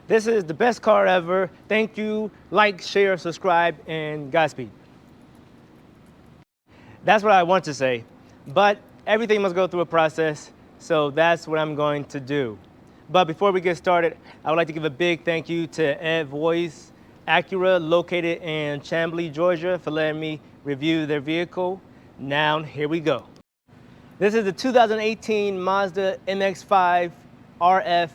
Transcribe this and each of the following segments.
This is the best car ever. Thank you. Like, share, subscribe, and Godspeed. That's what I want to say, but everything must go through a process, so that's what I'm going to do. But before we get started, I would like to give a big thank you to Ed Voice Acura, located in Chamblee, Georgia, for letting me review their vehicle. Now, here we go. This is the 2018 Mazda MX-5 RF,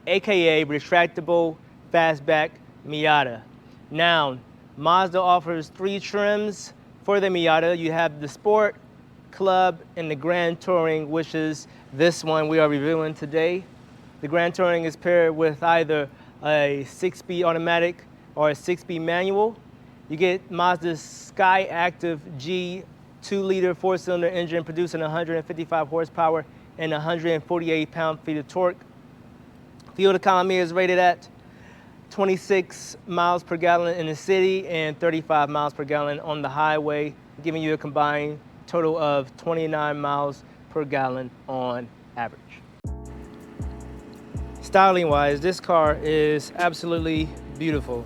aka Retractable Fastback Miata. Now, Mazda offers 3 trims for the Miata. You have the Sport, Club, and the Grand Touring, which is this one we are reviewing today. The Grand Touring is paired with either a 6-speed automatic or a 6-speed manual. You get Mazda's Sky Active G 2-liter 4-cylinder engine producing 155 horsepower and 148 pound-feet of torque. Fuel economy is rated at 26 miles per gallon in the city and 35 miles per gallon on the highway, giving you a combined total of 29 miles per gallon on average. Styling-wise, this car is absolutely beautiful.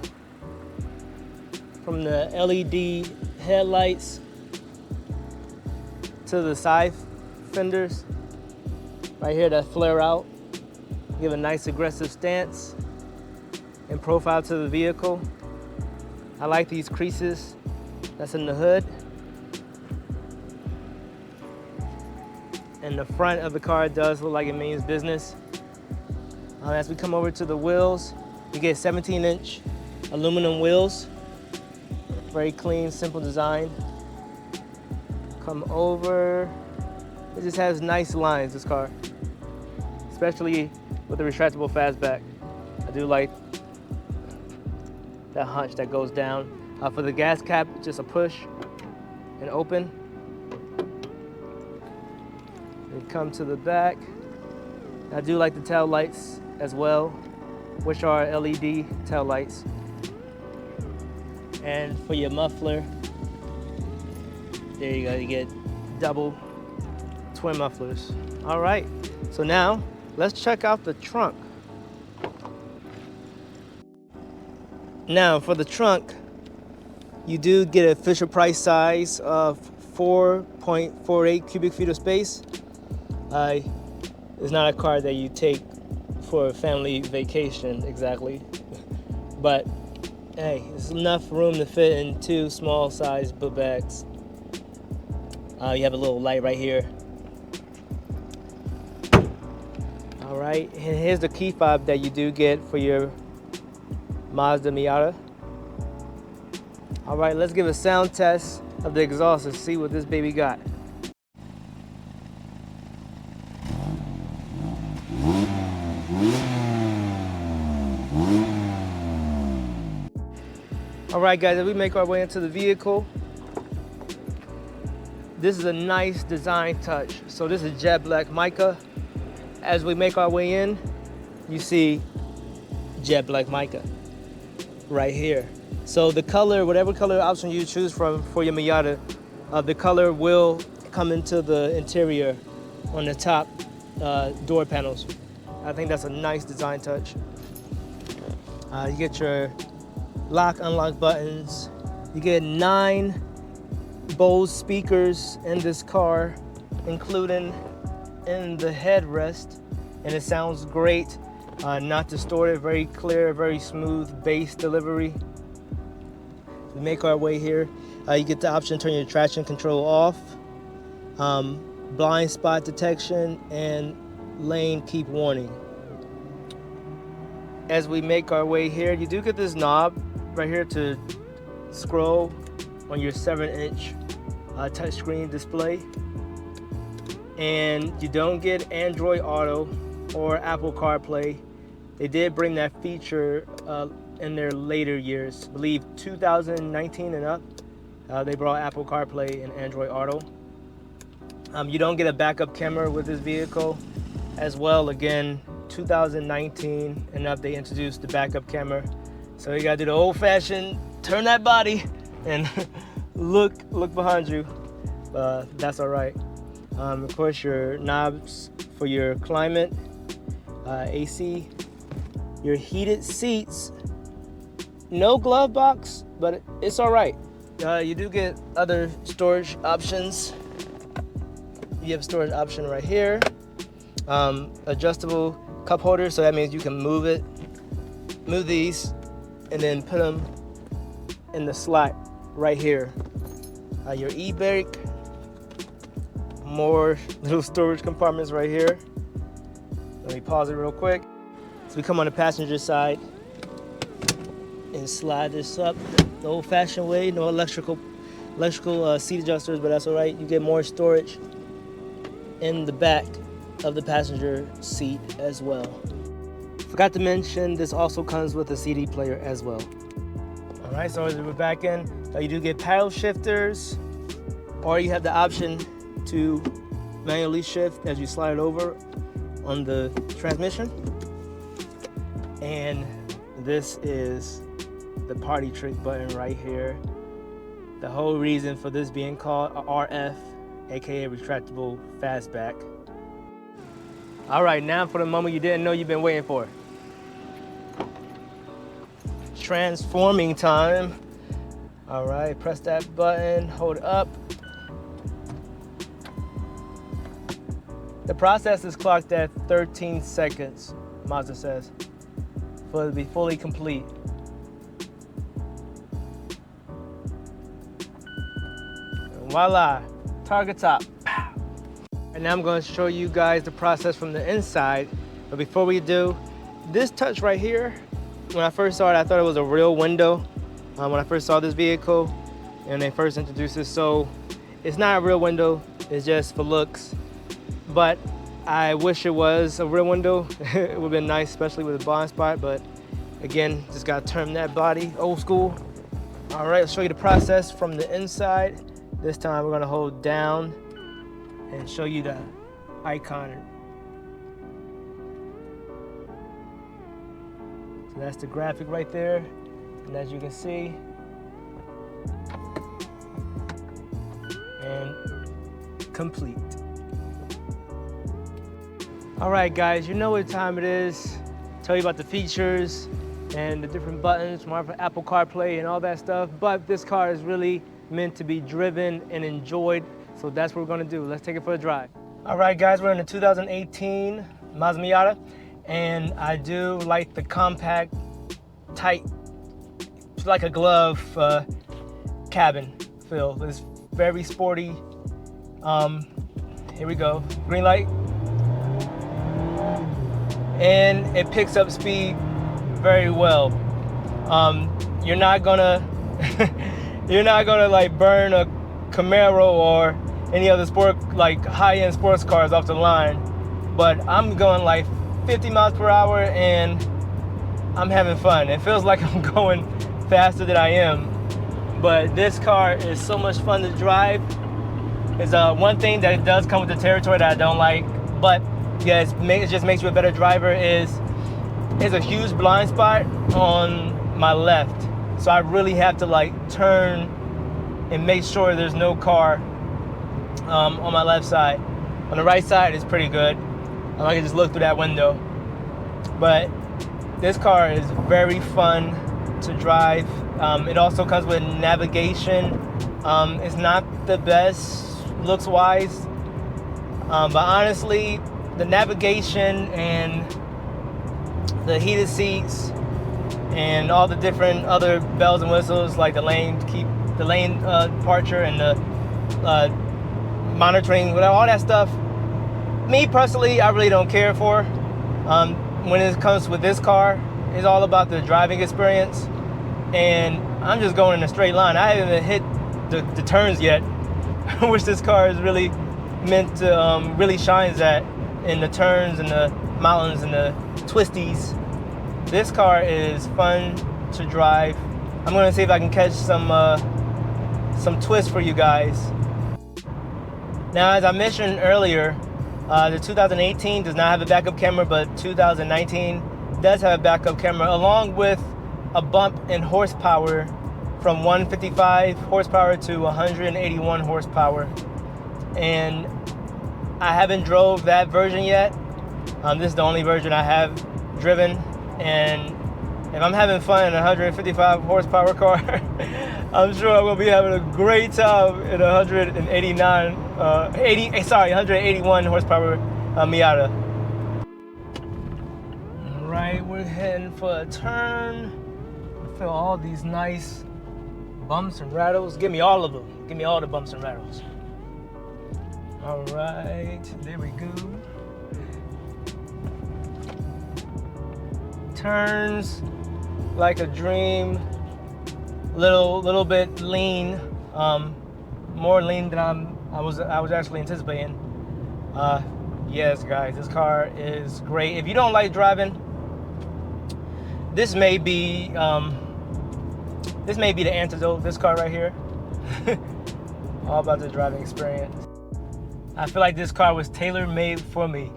From the LED headlights to the side fenders, right here that flare out, give a nice aggressive stance and profile to the vehicle. I like these creases that's in the hood. And the front of the car does look like it means business. As we come over to the wheels, you get 17-inch aluminum wheels. Very clean, simple design. Come over, it just has nice lines, this car. Especially with the retractable fastback. I do like that hunch that goes down. For the gas cap, just a push and open. And come to the back. I do like the tail lights as well, which are LED tail lights. And for your muffler, there you go, you get double twin mufflers. All right, so now let's check out the trunk. Now for the trunk, you do get a Fisher-Price size of 4.48 cubic feet of space. It's not a car that you take for a family vacation exactly, but hey, it's enough room to fit in 2 small size book bags. You have a little light right here. All right, and here's the key fob that you do get for your Mazda Miata. All right, let's give a sound test of the exhaust and see what this baby got. All right, guys, as we make our way into the vehicle, this is a nice design touch. So this is jet black mica. As we make our way in, you see jet black mica right here. So the color, whatever color option you choose from for your Miata, the color will come into the interior on the top door panels. I think that's a nice design touch. You get your lock, unlock buttons. You get 9 Bose speakers in this car, including in the headrest, and it sounds great, not distorted, very clear, very smooth bass delivery. We make our way here. You get the option to turn your traction control off, blind spot detection, and lane keep warning. As we make our way here, you do get this knob right here to scroll on your 7-inch touchscreen display. And you don't get Android Auto or Apple CarPlay. They did bring that feature in their later years. I believe 2019 and up, they brought Apple CarPlay and Android Auto. You don't get a backup camera with this vehicle as well. Again, 2019 and up, they introduced the backup camera. So you gotta do the old-fashioned, turn that body and look behind you. That's all right. Of course, your knobs for your climate, AC, your heated seats. No glove box, but it's all right. You do get other storage options. You have a storage option right here. Adjustable cup holder, so that means you can move these, and then put them in the slot right here. Your e-brake, more little storage compartments right here. Let me pause it real quick. So we come on the passenger side and slide this up the old-fashioned way. No electrical seat adjusters, but that's all right. You get more storage in the back of the passenger seat as well. Forgot to mention, this also comes with a CD player as well. All right, so as we're back in, you do get paddle shifters, or you have the option to manually shift as you slide over on the transmission. And this is the party trick button right here. The whole reason for this being called a RF, aka retractable fastback. All right, now for the moment you didn't know you've been waiting for. Transforming time. All right, press that button, hold up. The process is clocked at 13 seconds, Mazda says, for it to be fully complete. And voila, target top. And now I'm going to show you guys the process from the inside. But before we do, this touch right here, when I first saw it, I thought it was a real window. When I first saw this vehicle and they first introduced it. So it's not a real window, it's just for looks. But I wish it was a real window. It would have been nice, especially with a blind spot. But again, just gotta turn that body old school. All right, I'll show you the process from the inside. This time we're gonna hold down and show you the icon. So that's the graphic right there. And as you can see, and complete. All right, guys, you know what time it is. Tell you about the features and the different buttons from Apple CarPlay and all that stuff. But this car is really meant to be driven and enjoyed. So that's what we're gonna do. Let's take it for a drive. All right, guys, we're in the 2018 Mazda Miata, and I do like the compact, tight, it's like a glove cabin feel. It's very sporty. Here we go, green light. And it picks up speed very well. You're not gonna like burn a Camaro or any other like high-end sports cars off the line, but I'm going like 50 miles per hour and I'm having fun. It feels like I'm going faster than I am, but this car is so much fun to drive. It's one thing that it does come with the territory that I don't like, but yeah, it just makes you a better driver. Is a huge blind spot on my left, so I really have to like turn and make sure there's no car on my left side. On the right side is pretty good. I can just look through that window. But this car is very fun to drive. It also comes with navigation. It's not the best looks wise, but honestly, the navigation and the heated seats and all the different other bells and whistles, like the lane departure and the monitoring, all that stuff, me personally, I really don't care for. When it comes with this car, it's all about the driving experience, and I'm just going in a straight line. I haven't even hit the turns yet, which this car is really meant to really shines at, in the turns and the mountains and the twisties. This car is fun to drive. I'm gonna see if I can catch some twists for you guys. Now, as I mentioned earlier, the 2018 does not have a backup camera, but 2019 does have a backup camera, along with a bump in horsepower from 155 horsepower to 181 horsepower. And I haven't drove that version yet. This is the only version I have driven. And if I'm having fun in a 155 horsepower car, I'm sure I'm gonna be having a great time in a 181 horsepower Miata. All right, we're heading for a turn. I feel all these nice bumps and rattles. Give me all of them. Give me all the bumps and rattles. All right, there we go. Turns like a dream. Little bit lean, more lean than I was actually anticipating. Yes, guys, this car is great. If you don't like driving, this may be the antidote. This car right here, all about the driving experience. I feel like this car was tailor-made for me.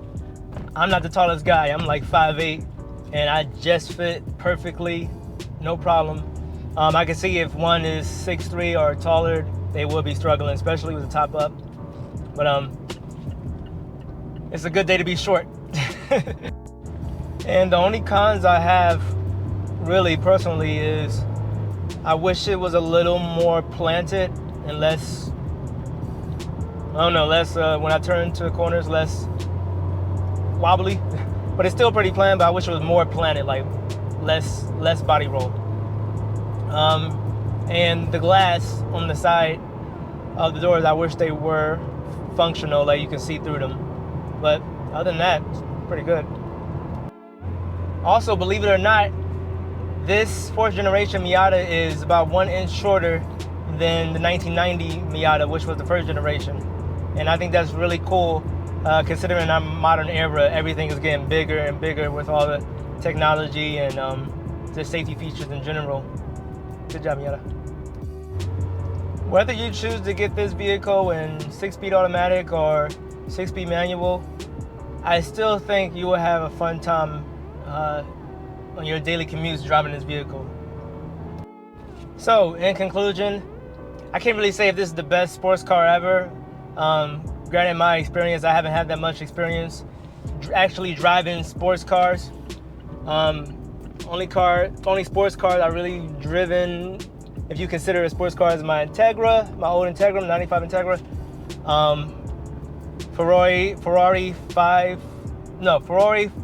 I'm not the tallest guy. I'm like 5'8", and I just fit perfectly, no problem. I can see if one is 6'3" or taller, they will be struggling, especially with the top up. But it's a good day to be short. And the only cons I have, really personally, is I wish it was a little more planted and less, I don't know, less, when I turn to corners, less wobbly. But it's still pretty planned, but I wish it was more planted, like less body roll. And the glass on the side of the doors, I wish they were functional, like you can see through them. But other than that, it's pretty good. Also, believe it or not, this 4th generation Miata is about 1 inch shorter than the 1990 Miata, which was the 1st generation. And I think that's really cool, considering our modern era, everything is getting bigger and bigger with all the technology and the safety features in general. Good job, Miata. Whether you choose to get this vehicle in 6-speed automatic or 6-speed manual, I still think you will have a fun time on your daily commutes driving this vehicle. So, in conclusion, I can't really say if this is the best sports car ever. Granted, my experience, I haven't had that much experience actually driving sports cars. Only sports cars I really driven, if you consider a sports car, is my Integra, my old Integra, 95 Integra, Ferrari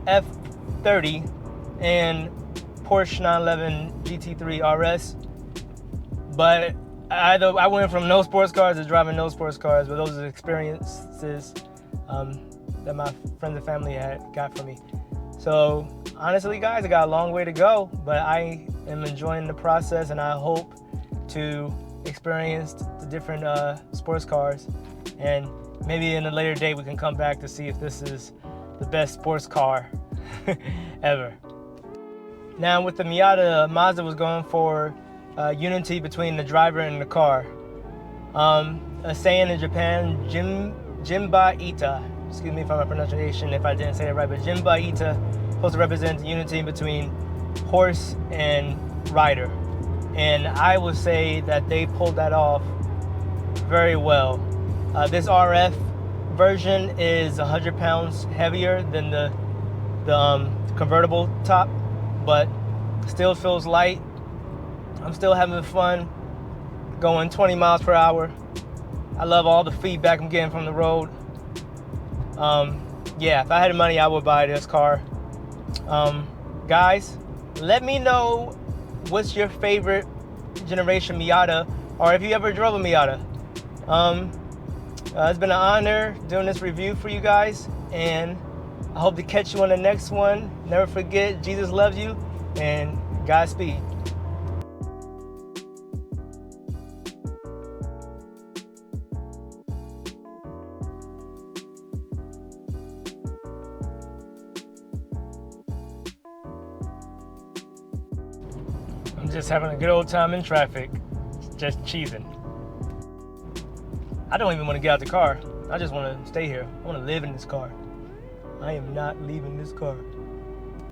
F30, and Porsche 911 GT3 RS. But I went from no sports cars to driving no sports cars, but those are experiences that my friends and family got for me. So honestly, guys, I got a long way to go, but I am enjoying the process, and I hope to experience the different sports cars, and maybe in a later date we can come back to see if this is the best sports car ever. Now with the Miata, Mazda was going for unity between the driver and the car. A saying in Japan, Jinba Ita, excuse me for my pronunciation if I didn't say it right, but Jinba Ita supposed to represent unity between horse and rider. And I would say that they pulled that off very well. This RF version is 100 pounds heavier than the convertible top, but still feels light. I'm still having fun going 20 miles per hour. I love all the feedback I'm getting from the road. Yeah, if I had money, I would buy this car. Guys, let me know what's your favorite generation Miata, or if you ever drove a Miata. It's been an honor doing this review for you guys, and I hope to catch you on the next one. Never forget, Jesus loves you, and Godspeed. I'm just having a good old time in traffic, just cheesing. I don't even want to get out the car. I just want to stay here. I want to live in this car. I am not leaving this car.